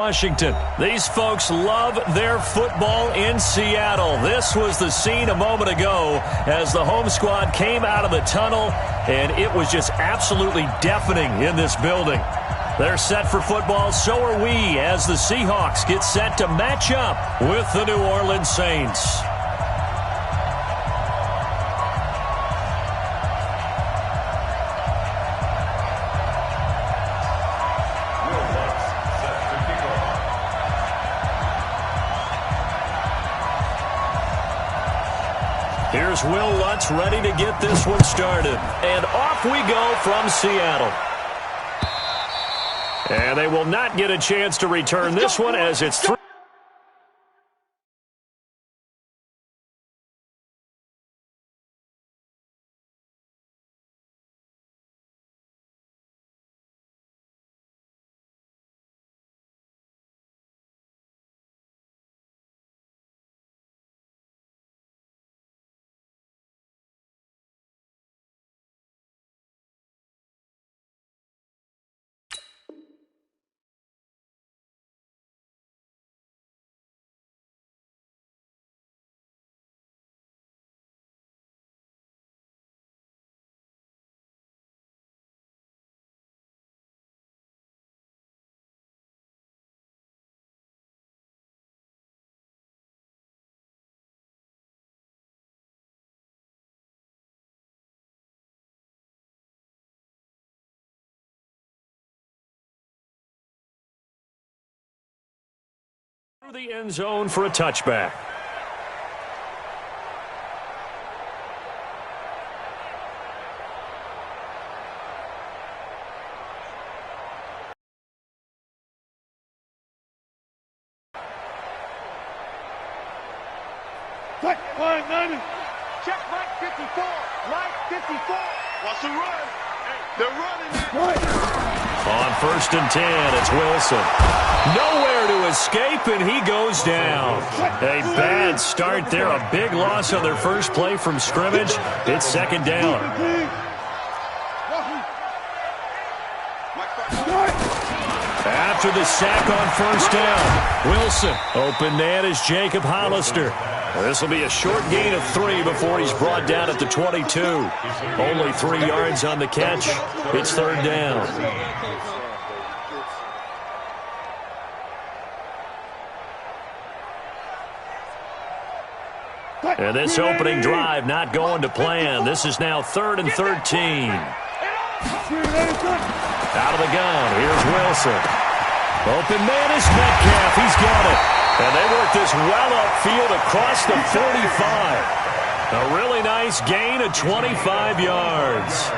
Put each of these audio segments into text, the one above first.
Washington. These folks love their football in Seattle. This was the scene a moment ago as the home squad came out of the tunnel, and it was just absolutely deafening in this building. They're set for football, so are we, as the Seahawks get set to match up with the New Orleans Saints. Here's Will Lutz ready to get this one started. And off we go from Seattle. And they will not get a chance to return this one as it's 3. Through the end zone for a touchback. Check line 90. Check right 54. Right 54. What's the run? Hey, they're running it. Right. On 1st and 10, it's Wilson. Nowhere to escape, and he goes down. A bad start there. A big loss on their first play from scrimmage. It's 2nd down. After the sack on 1st down, Wilson. Open man is Jacob Hollister. This will be a short gain of 3 before he's brought down at the 22. Only 3 yards on the catch. It's 3rd down. And this opening drive not going to plan. This is now 3rd and 13. Out of the gun, here's Wilson. Open man is Metcalf. He's got it. And they work this well upfield across the 45. A really nice gain of 25 yards.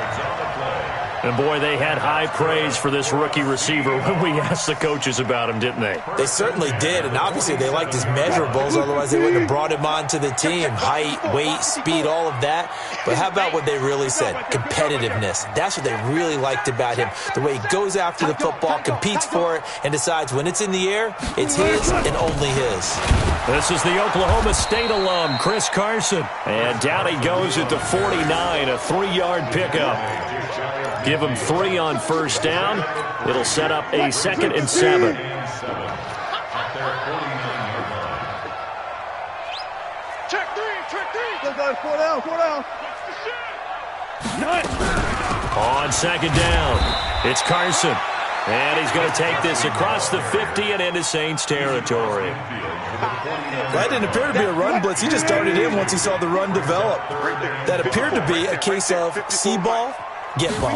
And, boy, they had high praise for this rookie receiver when we asked the coaches about him, didn't they? They certainly did, and obviously they liked his measurables. Otherwise, they wouldn't have brought him onto the team. Height, weight, speed, all of that. But how about what they really said? Competitiveness. That's what they really liked about him. The way he goes after the football, competes for it, and decides when it's in the air, it's his and only his. This is the Oklahoma State alum, Chris Carson. And down he goes at the 49, a 3-yard pickup. Give him 3 on 1st down. It'll set up a 2nd and 7. Check 3. Let's go, 4 down. On 2nd down, it's Carson. And he's going to take this across the 50 and into Saints territory. That didn't appear to be a run blitz. He just darted in once he saw the run develop. That appeared to be a case of see ball, get ball.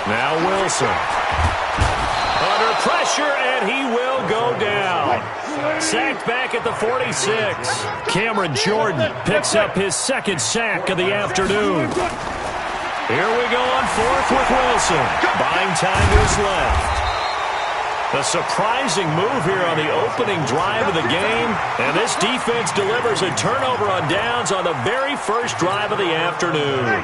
Now Wilson. Under pressure, and he will go down. Sacked back at the 46. Cameron Jordan picks up his 2nd sack of the afternoon. Here we go on 4th with Wilson. Buying time is left. A surprising move here on the opening drive of the game. And this defense delivers a turnover on downs on the very first drive of the afternoon.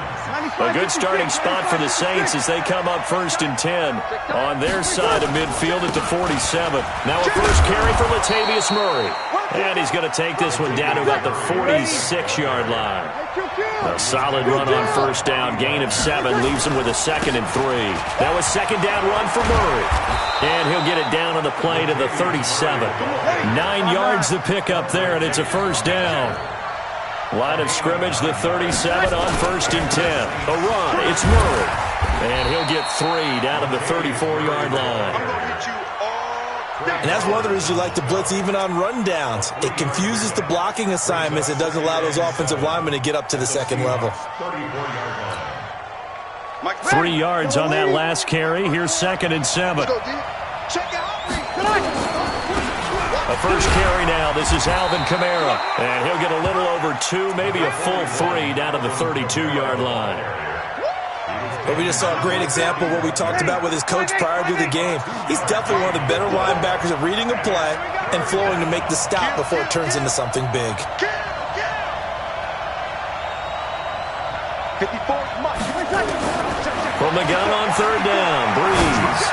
A good starting spot for the Saints as they come up 1st and 10 on their side of midfield at the 47. Now a first carry for Latavius Murray. And he's going to take this one down to about the 46-yard line. A solid run on first down. Gain of 7 leaves him with a 2nd and 3. That was 2nd down run for Murray. And he'll get it down on the play to the 37. 9 yards to pick up there, and it's a first down. Line of scrimmage, the 37 on 1st and 10. A run, it's Murray. And he'll get 3 down to the 34-yard line. And that's one of the reasons you like to blitz even on rundowns. It confuses the blocking assignments. It doesn't allow those offensive linemen to get up to the second level. 3 yards on that last carry. Here's 2nd and 7. A first carry now. This is Alvin Kamara. And he'll get a little over 2, maybe a full 3 down to the 32-yard line. But we just saw a great example of what we talked about with his coach prior to the game. He's definitely one of the better linebackers at reading a play and flowing to make the stop before it turns into something big. From the gun on 3rd down, Breeze.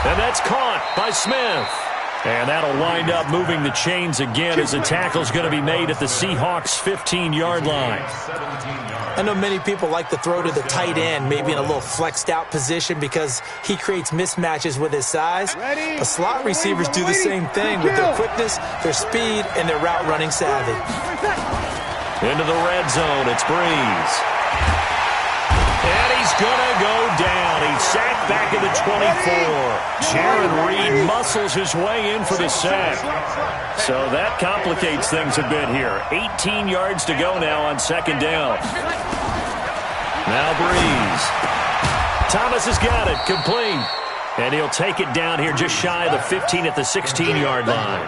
And that's caught by Smith. And that'll wind up moving the chains again as the tackle's going to be made at the Seahawks' 15-yard line. I know many people like to throw to the tight end, maybe in a little flexed out position because he creates mismatches with his size. But slot receivers do the same thing with their quickness, their speed, and their route running savvy. Into the red zone, it's Breeze. And he's going to go down. He's sacked back at the 24. Jaron Reed muscles his way in for the sack. So that complicates things a bit here. 18 yards to go now on 2nd down. Now Breeze. Thomas has got it. Complete. And he'll take it down here just shy of the 15 at the 16-yard line.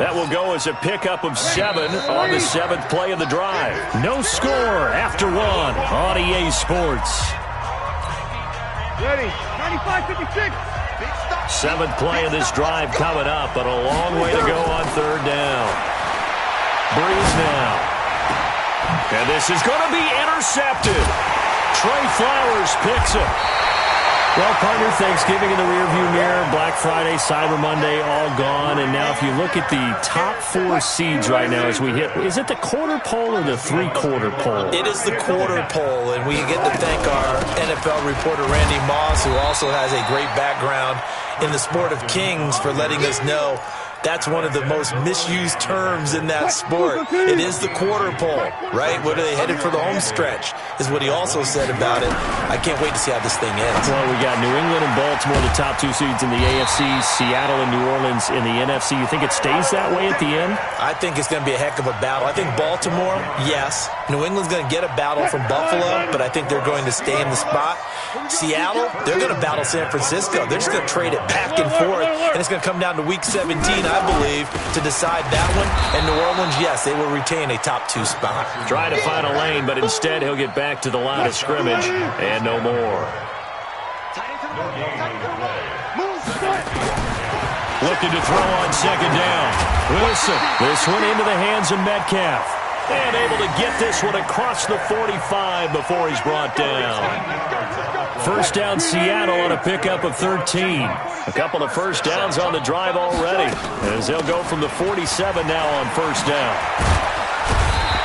That will go as a pickup of 7 on the 7th play of the drive. No score after 1 on EA Sports. Ready. 95-56. 7th play of this drive coming up, but a long way to go on 3rd down. Breeze now. And this is going to be intercepted. Trey Flowers picks it. Well, partner, Thanksgiving in the rearview mirror, Black Friday, Cyber Monday, all gone. And now if you look at the top 4 seeds right now as we hit, is it the quarter pole or the 3/4 pole? It is the quarter pole, and we get to thank our NFL reporter, Randy Moss, who also has a great background in the sport of kings, for letting us know that's one of the most misused terms in that sport. It is the quarter pole, right? What are they headed for the home stretch, is what he also said about it. I can't wait to see how this thing ends. Well, we got New England and Baltimore, the top 2 seeds in the AFC, Seattle and New Orleans in the NFC. You think it stays that way at the end? I think it's going to be a heck of a battle. I think Baltimore, yes. New England's going to get a battle from Buffalo, but I think they're going to stay in the spot. Seattle, they're going to battle San Francisco. They're just going to trade it back and forth, and it's going to come down to Week 17, I believe, to decide that one. And New Orleans, yes, they will retain a top 2 spot. Try to find a lane, but instead he'll get back to the line of scrimmage and no more. Looking to throw on 2nd down. Wilson, this one into the hands of Metcalf. And able to get this one across the 45 before he's brought down. First down Seattle on a pickup of 13. A couple of first downs on the drive already, as they'll go from the 47 now on 1st down.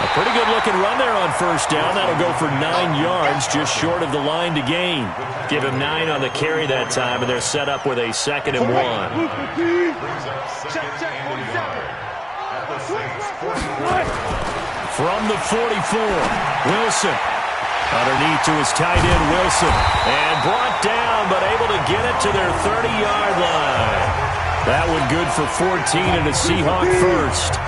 A pretty good looking run there on 1st down. That'll go for 9 yards, just short of the line to gain. Give him 9 on the carry that time, and they're set up with a 2nd and 1. From the 44, Wilson. Underneath to his tight end, Wilson. And brought down, but able to get it to their 30-yard line. That one good for 14 and a Seahawk first.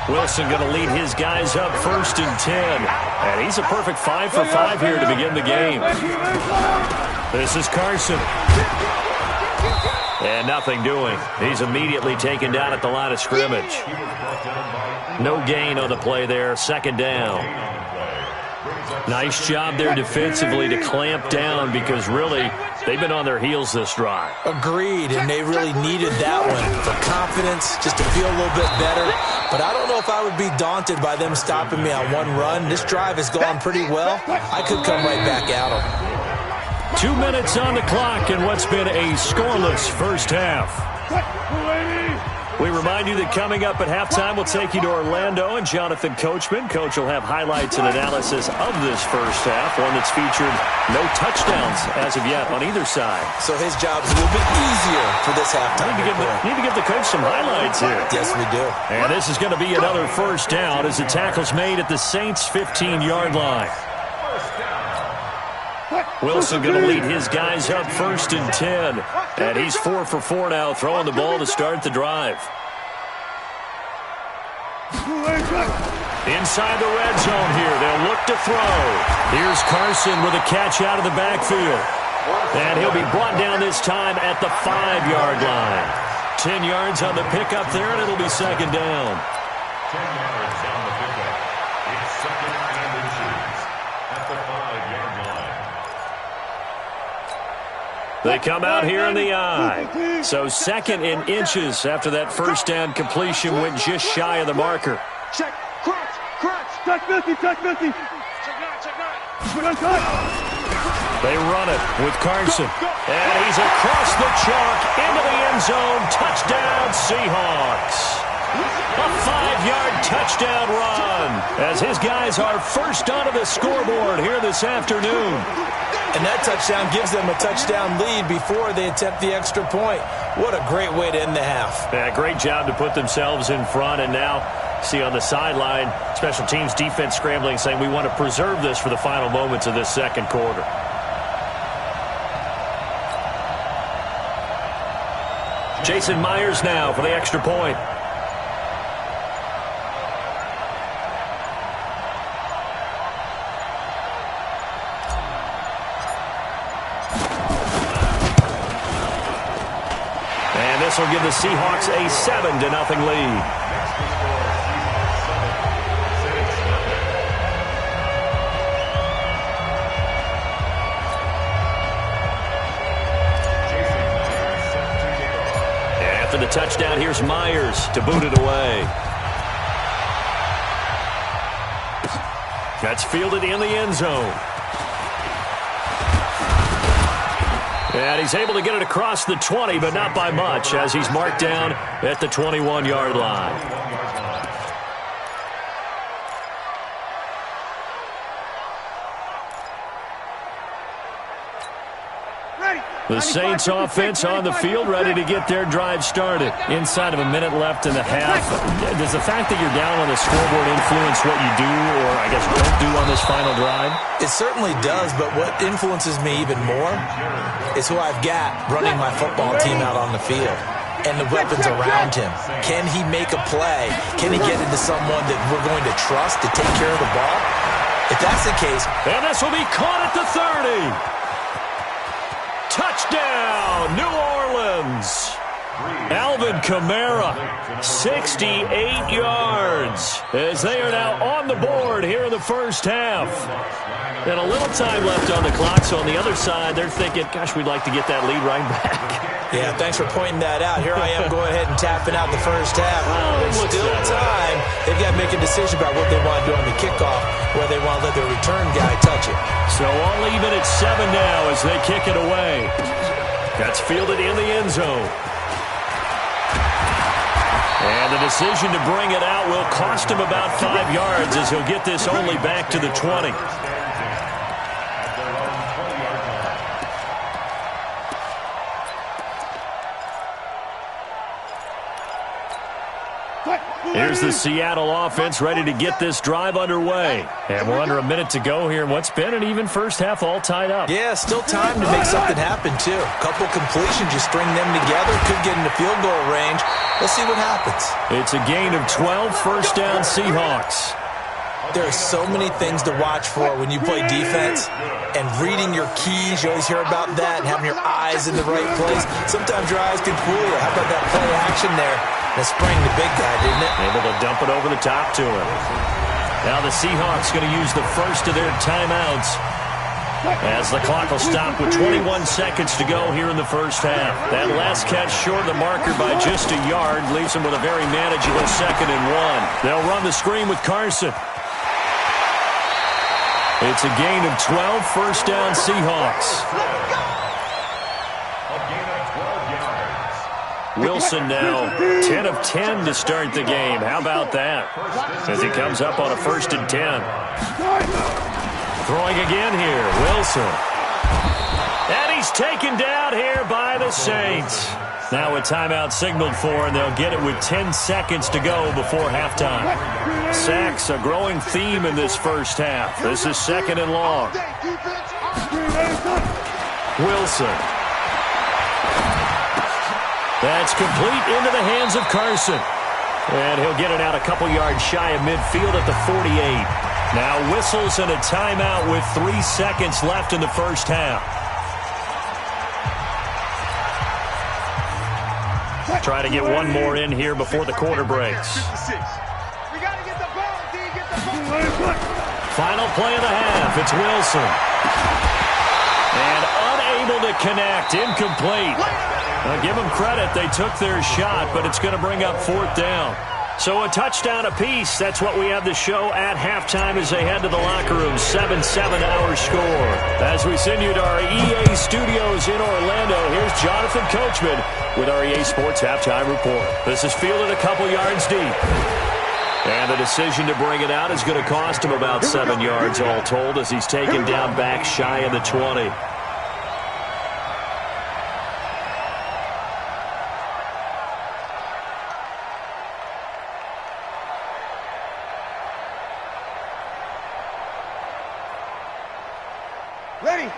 Wilson going to lead his guys up 1st and 10. And he's a perfect 5 for 5 here to begin the game. This is Carson. And nothing doing. He's immediately taken down at the line of scrimmage. No gain on the play there. 2nd down. Nice job there defensively to clamp down, because really they've been on their heels this drive. Agreed, and they really needed that one for confidence, just to feel a little bit better. But I don't know if I would be daunted by them stopping me on one run. This drive has gone pretty well. I could come right back at them. 2 minutes on the clock in what's been a scoreless first half. We remind you that coming up at halftime, we'll take you to Orlando and Jonathan Coachman. Coach will have highlights and analysis of this first half, one that's featured no touchdowns as of yet on either side. So his job is a little bit easier for this halftime. Need to give the coach some highlights here. Yes, we do. And this is going to be another first down as the tackle's made at the Saints' 15-yard line. Wilson going to lead his guys up 1st and 10. And he's 4 for 4 now, throwing the ball to start the drive. Inside the red zone here, they'll look to throw. Here's Carson with a catch out of the backfield. And he'll be brought down this time at the 5-yard line. 10 yards on the pickup there, and it'll be 2nd down. 10 yards on the pickup. It's 2nd and inches at the 5-yard line. They come out here in the I. So 2nd and inches after that first down completion went just shy of the marker. Check, crunch, check 50, check 50. Check 9. They run it with Carson. And he's across the chalk into the end zone. Touchdown, Seahawks. A 5-yard touchdown run as his guys are first onto the scoreboard here this afternoon. And that touchdown gives them a touchdown lead before they attempt the extra point. What a great way to end the half. Yeah, great job to put themselves in front. And now, see on the sideline, special teams defense scrambling, saying we want to preserve this for the final moments of this second quarter. Jason Myers now for the extra point. This will give the Seahawks a 7-0 lead. After the touchdown, here's Myers to boot it away. That's fielded in the end zone. And he's able to get it across the 20, but not by much, as he's marked down at the 21-yard line. The Saints offense on the field, ready to get their drive started. Inside of a minute left in the half. Does the fact that you're down on the scoreboard influence what you do, or I guess don't do on this final drive? It certainly does, but what influences me even more is who I've got running my football team out on the field and the weapons around him. Can he make a play? Can he get into someone that we're going to trust to take care of the ball? If that's the case... And this will be caught at the 30. Touchdown, New Orleans. Alvin Kamara, 68 yards, as they are now on the board here in the first half. And a little time left on the clock, so on the other side, they're thinking, gosh, we'd like to get that lead right back. Yeah, thanks for pointing that out. Here I am going ahead and tapping out the first half. There's still time. They've got to make a decision about what they want to do on the kickoff, where they want to let their return guy touch it. So all even at 7 now as they kick it away. That's fielded in the end zone. And the decision to bring it out will cost him about 5 yards as he'll get this only back to the 20. Here's the Seattle offense ready to get this drive underway. And we're under a minute to go here in what's been an even first half, all tied up. Yeah, still time to make something happen, too. A couple completions, you string them together, could get into field goal range. Let's see what happens. It's a gain of 12, first down Seahawks. There are so many things to watch for when you play defense, and reading your keys, you always hear about that, and having your eyes in the right place. Sometimes your eyes can fool you. How about that play action there? That sprang the big guy, didn't it? Able to dump it over the top to him. Now the Seahawks going to use the first of their timeouts as the clock will stop with 21 seconds to go here in the first half. That last catch short of the marker by just a yard leaves them with a very manageable 2nd and 1. They'll run the screen with Carson. It's a gain of 12, first down, Seahawks. A gain of 12 yards. Wilson now 10 of 10 to start the game. How about that? As he comes up on a 1st and 10. Throwing again here, Wilson. And he's taken down here by the Saints. Now a timeout signaled for, and they'll get it with 10 seconds to go before halftime. Sacks, a growing theme in this first half. This is 2nd and long. Wilson. That's complete into the hands of Carson. And he'll get it out a couple yards shy of midfield at the 48. Now whistles and a timeout with 3 seconds left in the first half. Try to get one more in here before the quarter breaks. Final play of the half. It's Wilson. And unable to connect. Incomplete. Now give them credit. They took their shot, but it's going to bring up 4th down. So a touchdown apiece. That's what we have to show at halftime as they head to the locker room. 7-7 our score. As we send you to our EA studios in Orlando, here's Jonathan Coachman with our EA Sports Halftime Report. This is fielded a couple yards deep. And the decision to bring it out is going to cost him about 7 yards all told as he's taken down back shy of the 20.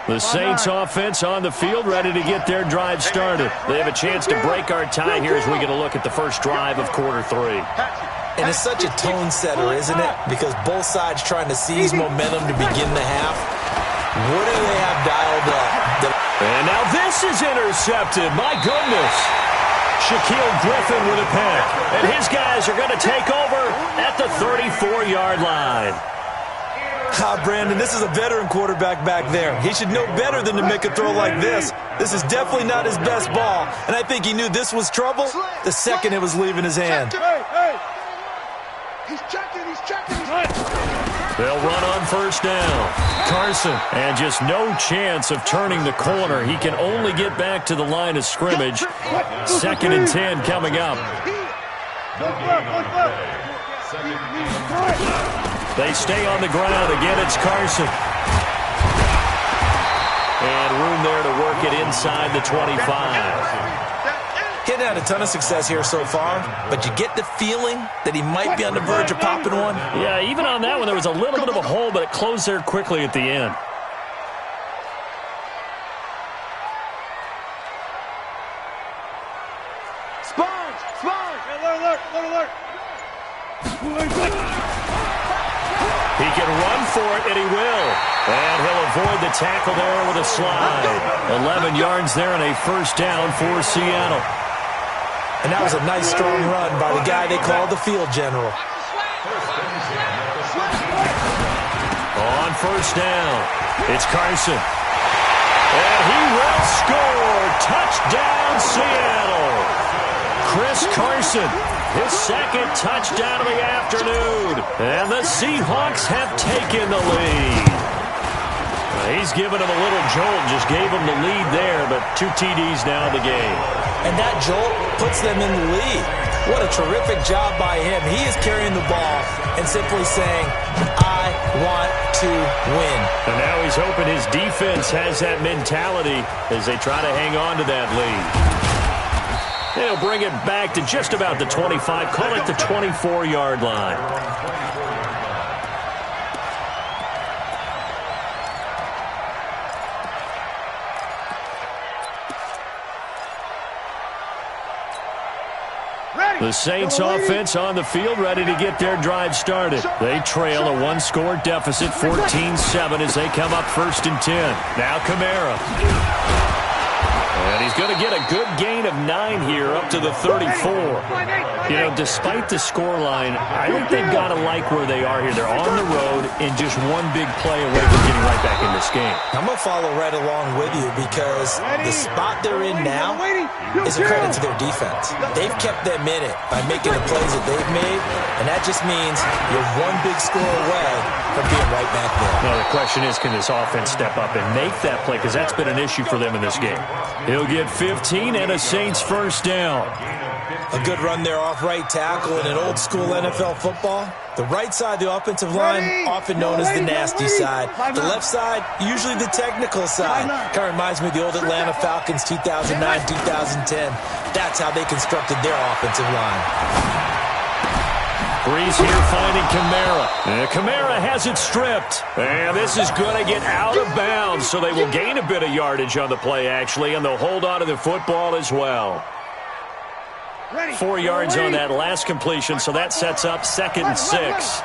The Saints offense on the field, ready to get their drive started. They have a chance to break our tie here as we get a look at the first drive of quarter 3. And it's such a tone setter, isn't it? Because both sides trying to seize momentum to begin the half. What do they have dialed up? And now this is intercepted. My goodness. Shaquille Griffin with a pick. And his guys are going to take over at the 34-yard line. Brandon, this is a veteran quarterback back there. He should know better than to make a throw like this. This is definitely not his best ball, and I think he knew this was trouble the second it was leaving his hand. He's checking. They'll run on 1st down. Carson, and just no chance of turning the corner. He can only get back to the line of scrimmage. 2nd and 10 coming up. They stay on the ground. Again, it's Carson. And room there to work it inside the 25. He's had a ton of success here so far, but you get the feeling that he might be on the verge of popping one. Yeah, even on that one, there was a little bit of a hole, but it closed there quickly at the end. Alert. He can run for it, and he will. And he'll avoid the tackle there with a slide. 11 yards there and a 1st down for Seattle. And that was a nice, strong run by the guy they call the field general. On 1st down, it's Carson. And he will score. Touchdown, Seattle. Chris Carson, his 2nd touchdown of the afternoon. And the Seahawks have taken the lead. He's given him a little jolt, just gave him the lead there, but 2 TDs now in the game. And that jolt puts them in the lead. What a terrific job by him. He is carrying the ball and simply saying, I want to win. And now he's hoping his defense has that mentality as they try to hang on to that lead. They'll bring it back to just about the 25, call it the 24-yard line. The Saints offense on the field, ready to get their drive started. They trail a 1-score deficit, 14-7 as they come up 1st and 10. Now Kamara. And he's going to get a good gain of 9 here up to the 34. You know, despite the scoreline, I think they've got to like where they are here. They're on the road and just one big play away from getting right back in this game. I'm going to follow right along with you because the spot they're in now is a credit to their defense. They've kept them in it by making the plays that they've made, and that just means you're one big score away from being right back there. Now, the question is, can this offense step up and make that play? Because that's been an issue for them in this game. He'll get 15 and a Saints first down. A good run there off right tackle in an old-school NFL football. The right side of the offensive line, often known as the nasty side. The left side, usually the technical side. Kind of reminds me of the old Atlanta Falcons 2009, 2010. That's how they constructed their offensive line. Breeze here finding Kamara. And Kamara has it stripped. And this is going to get out of bounds, so they will gain a bit of yardage on the play, actually, and they'll hold on to the football as well. 4 yards on that last completion, so that sets up 2nd and 6.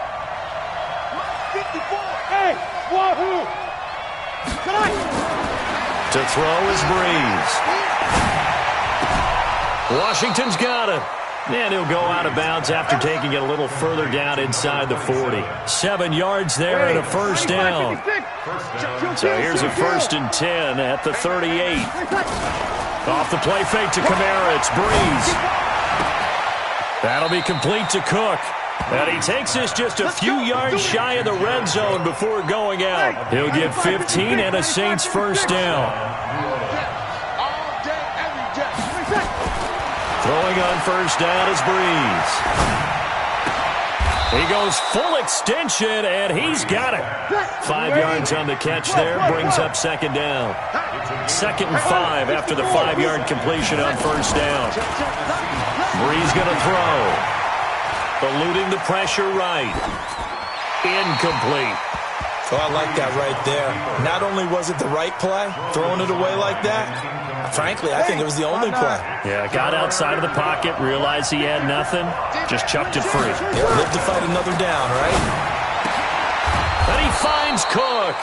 To throw is Breeze. Washington's got it. And he'll go out of bounds after taking it a little further down inside the 40. 7 yards there and a first down. So here's a 1st and 10 at the 38. Off the play fake to Kamara, it's Breeze. That'll be complete to Cook. And he takes this just a few yards shy of the red zone before going out. He'll get 15 and a Saints first down. Throwing on first down is Breeze. He goes full extension, and he's got it. 5 yards on the catch there, brings up 2nd down. 2nd and 5 after the 5-yard completion on first down. Breeze going to throw. Eluding the pressure right. Incomplete. Oh, I like that right there. Not only was it the right play, throwing it away like that, frankly, I think it was the only play. Yeah, got outside of the pocket, realized he had nothing, just chucked it free. Yeah, live to fight another down, right? And he finds Cook.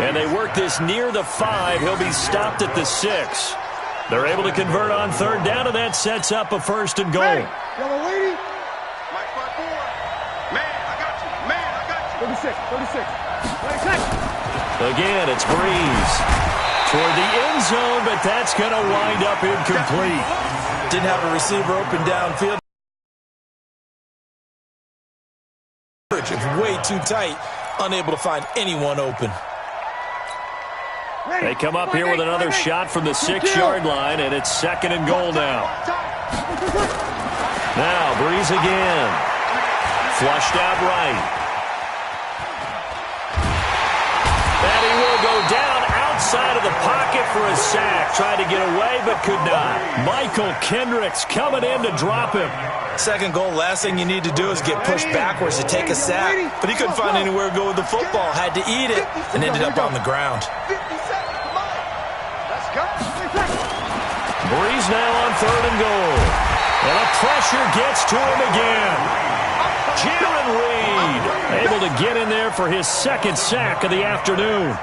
And they work this near the 5. He'll be stopped at the 6. They're able to convert on 3rd down, and that sets up a 1st and goal. Yellow lady. Mike 5-4. Man, I got you. Man, I got you. 36. Again, it's Breeze. Toward the end zone, but that's going to wind up incomplete. Didn't have a receiver open downfield. It's way too tight. Unable to find anyone open. They come up here with another shot from the 6-yard line, and it's 2nd and goal now. Now, Breeze again. Flushed out right. And he will go down outside of the pocket for a sack. Tried to get away, but could not. Michael Kendricks coming in to drop him. 2nd goal, last thing you need to do is get pushed backwards to take a sack. But he couldn't find anywhere to go with the football. Had to eat it and ended up on the ground. Breeze now on 3rd and goal. And the pressure gets to him again. Jaron Reed able to get in there for his 2nd sack of the afternoon.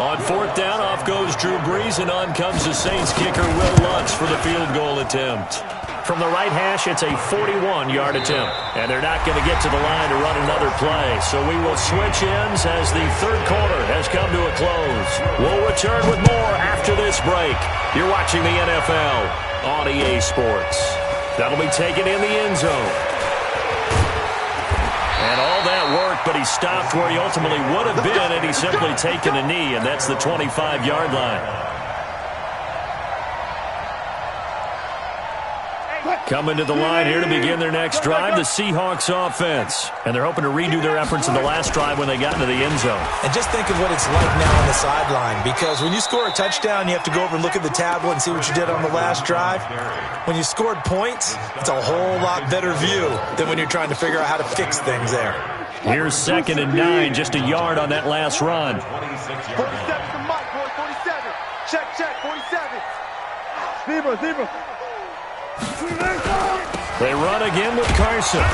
On 4th down, off goes Drew Brees, and on comes the Saints kicker, Will Lutz, for the field goal attempt. From the right hash, it's a 41-yard attempt. And they're not going to get to the line to run another play. So we will switch ends as the 3rd quarter has come to a close. We'll return with more after this break. You're watching the NFL on EA Sports. That'll be taken in the end zone. And all that work, but he stopped where he ultimately would have been, and he's simply taken a knee, and that's the 25-yard line. Coming to the line here to begin their next drive, the Seahawks offense. And they're hoping to redo their efforts in the last drive when they got into the end zone. And just think of what it's like now on the sideline, because when you score a touchdown, you have to go over and look at the tablet and see what you did on the last drive. When you scored points, it's a whole lot better view than when you're trying to figure out how to fix things there. Here's 2nd and 9, just a yard on that last run. 47 to Mike, boy, 47. Check, 47. Zebra. They run again with Carson.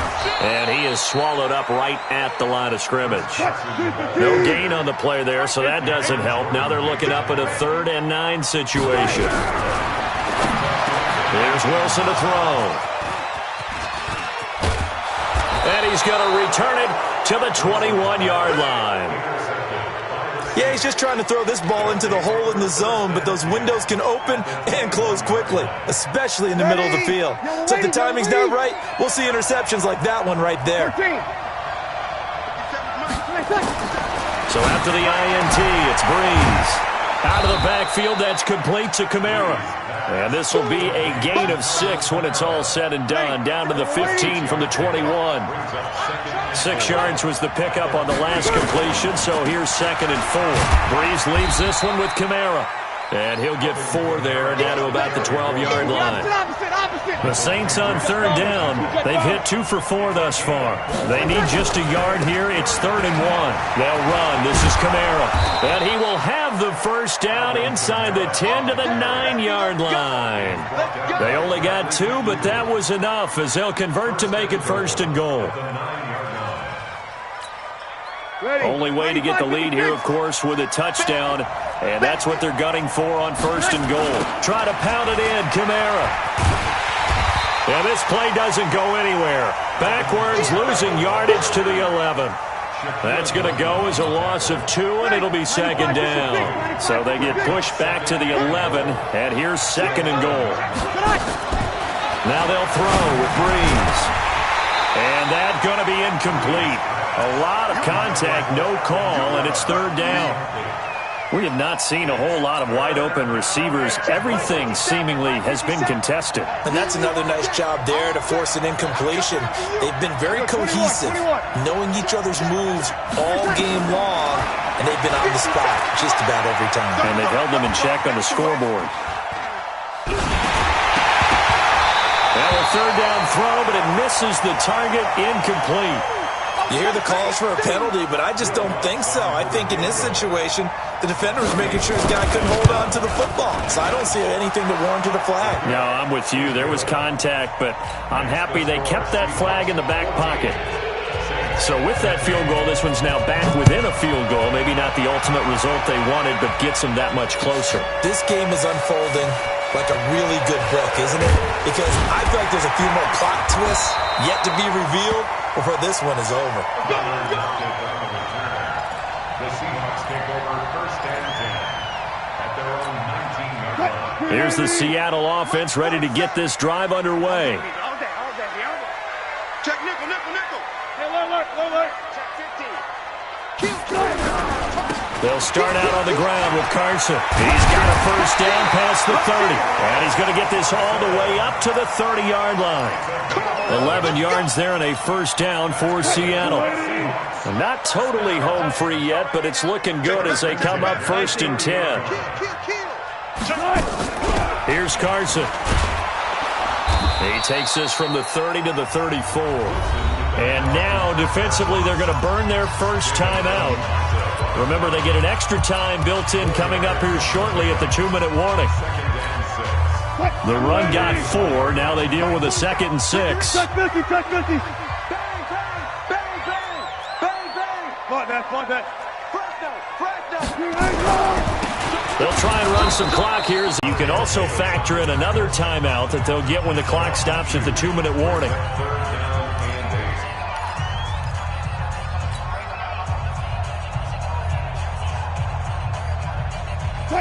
And he is swallowed up right at the line of scrimmage. No gain on the play there, so that doesn't help. Now they're looking up at a 3rd and 9 situation. Here's Wilson to throw. And he's going to return it to the 21-yard line. Yeah, he's just trying to throw this ball into the hole in the zone, but those windows can open and close quickly, especially in the middle of the field. So if the timing's not right, we'll see interceptions like that one right there. So after the INT, it's Breeze. Out of the backfield, that's complete to Kamara. And this will be a gain of 6 when it's all said and done. Down to the 15 from the 21. 6 yards was the pickup on the last completion, so here's 2nd and 4. Breeze leaves this one with Kamara. And he'll get 4 there, down to about the 12-yard line. The Saints on 3rd down. They've hit 2 for 4 thus far. They need just a yard here. It's 3rd and 1. They'll run. This is Kamara. And he will have the first down inside the 10 to the 9-yard line. They only got 2, but that was enough as they'll convert to make it 1st and goal. Only way to get the lead here, of course, with a touchdown. And that's what they're gunning for on 1st and goal. Try to pound it in, Kamara. And this play doesn't go anywhere. Backwards, losing yardage to the 11. That's going to go as a loss of 2, and it'll be 2nd down. So they get pushed back to the 11, and here's 2nd and goal. Now they'll throw with Breeze. And that's going to be incomplete. A lot of contact, no call, and it's 3rd down. We have not seen a whole lot of wide-open receivers. Everything seemingly has been contested. And that's another nice job there to force an incompletion. They've been very cohesive, knowing each other's moves all game long, and they've been on the spot just about every time. And they've held them in check on the scoreboard. Now a 3rd down throw, but it misses the target, incomplete. You hear the calls for a penalty, but I just don't think so. I think in this situation, the defender was making sure his guy couldn't hold on to the football. So I don't see anything that warranted a flag. No, I'm with you. There was contact, but I'm happy they kept that flag in the back pocket. So with that field goal, this one's now back within a field goal. Maybe not the ultimate result they wanted, but gets them that much closer. This game is unfolding like a really good book, isn't it? Because I feel like there's a few more plot twists yet to be revealed before this one is over. The Seahawks take over 1st and 10 at their own 19-yard line. Here's the Seattle offense ready to get this drive underway. Check nickel, nickel, nickel. Hey, check 15. They'll start out on the ground with Carson. He's got a first down past the 30. And he's going to get this all the way up to the 30-yard line. 11 yards there and a first down for Seattle. Not totally home free yet, but it's looking good as they come up 1st and 10. Here's Carson. He takes this from the 30 to the 34. And now, defensively, they're going to burn their first timeout. Remember, they get an extra time built in coming up here shortly at the 2-minute warning. The run got 4. Now they deal with a 2nd and 6. Check 50, check 50. Bang, bang, bang, bang, bang, bang. Fight that. They'll try and run some clock here. You can also factor in another timeout that they'll get when the clock stops at the 2-minute warning.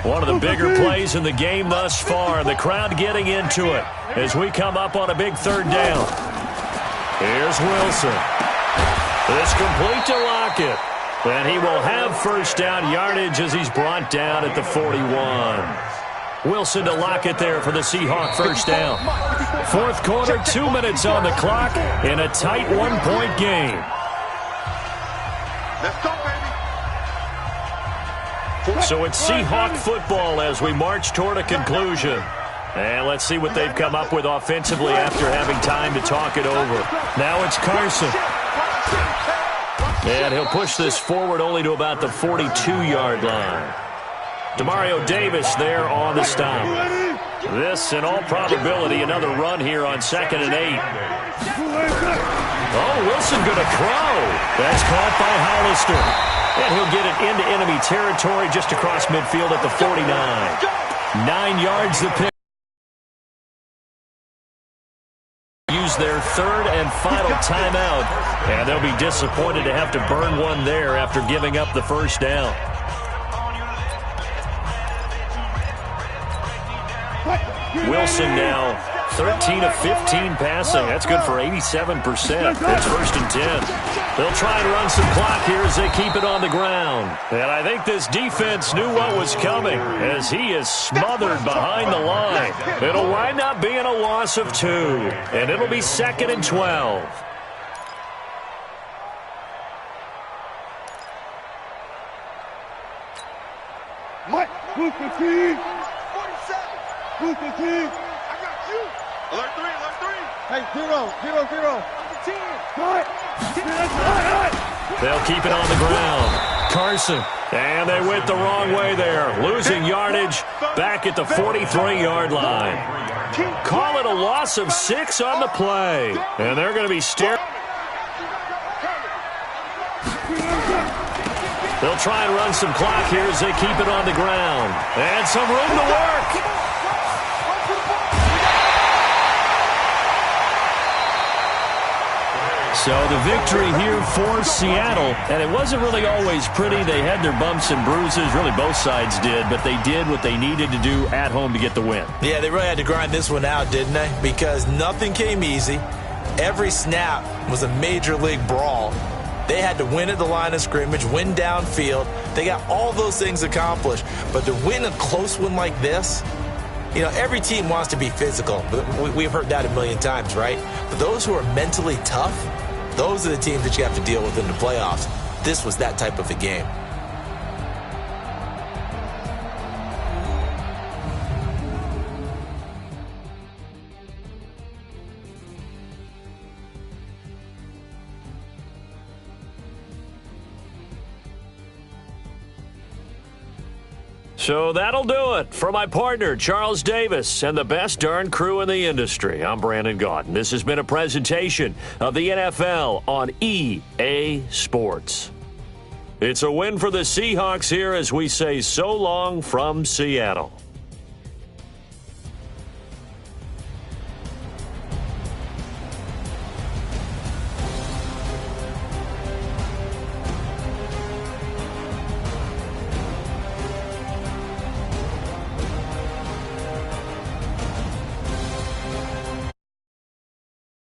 One of the bigger plays in the game thus far. The crowd getting into it as we come up on a big 3rd down. Here's Wilson. It's complete to Lockett. And he will have first down yardage as he's brought down at the 41. Wilson to Lockett there for the Seahawk first down. 4th quarter, 2 minutes on the clock in a tight 1-point game. Let's go, baby. So it's Seahawk football as we march toward a conclusion. And let's see what they've come up with offensively after having time to talk it over. Now it's Carson. And he'll push this forward only to about the 42-yard line. Demario Davis there on the stop. This, in all probability, another run here on 2nd and 8. Oh, Wilson going to throw. That's caught by Hollister. And he'll get it into enemy territory just across midfield at the 49. 9 yards the pick. Use their 3rd and final timeout. And they'll be disappointed to have to burn one there after giving up the first down. Wilson now 13 of 15 passing. That's good for 87%. It's 1st and 10. They'll try and run some clock here as they keep it on the ground. And I think this defense knew what was coming as he is smothered behind the line. It'll wind up being a loss of 2, and it'll be 2nd and 12. Mike, who's the team? 47. Who's the team? I got you. Alert 3, alert 3. Hey, 0, 0, 0. I'm the team. What? They'll keep it on the ground. Carson. And they went the wrong way there. Losing yardage back at the 43-yard line. Call it a loss of 6 on the play. And they're going to be staring. They'll try and run some clock here as they keep it on the ground. And some room to work. So the victory here for Seattle, and it wasn't really always pretty. They had their bumps and bruises, really both sides did, but they did what they needed to do at home to get the win. Yeah, they really had to grind this one out, didn't they? Because nothing came easy. Every snap was a major league brawl. They had to win at the line of scrimmage, win downfield. They got all those things accomplished. But to win a close one like this, you know, every team wants to be physical. We've heard that a million times, right? But those who are mentally tough, those are the teams that you have to deal with in the playoffs. This was that type of a game. So that'll do it for my partner, Charles Davis, and the best darn crew in the industry. I'm Brandon Gaudin. This has been a presentation of the NFL on EA Sports. It's a win for the Seahawks here as we say so long from Seattle.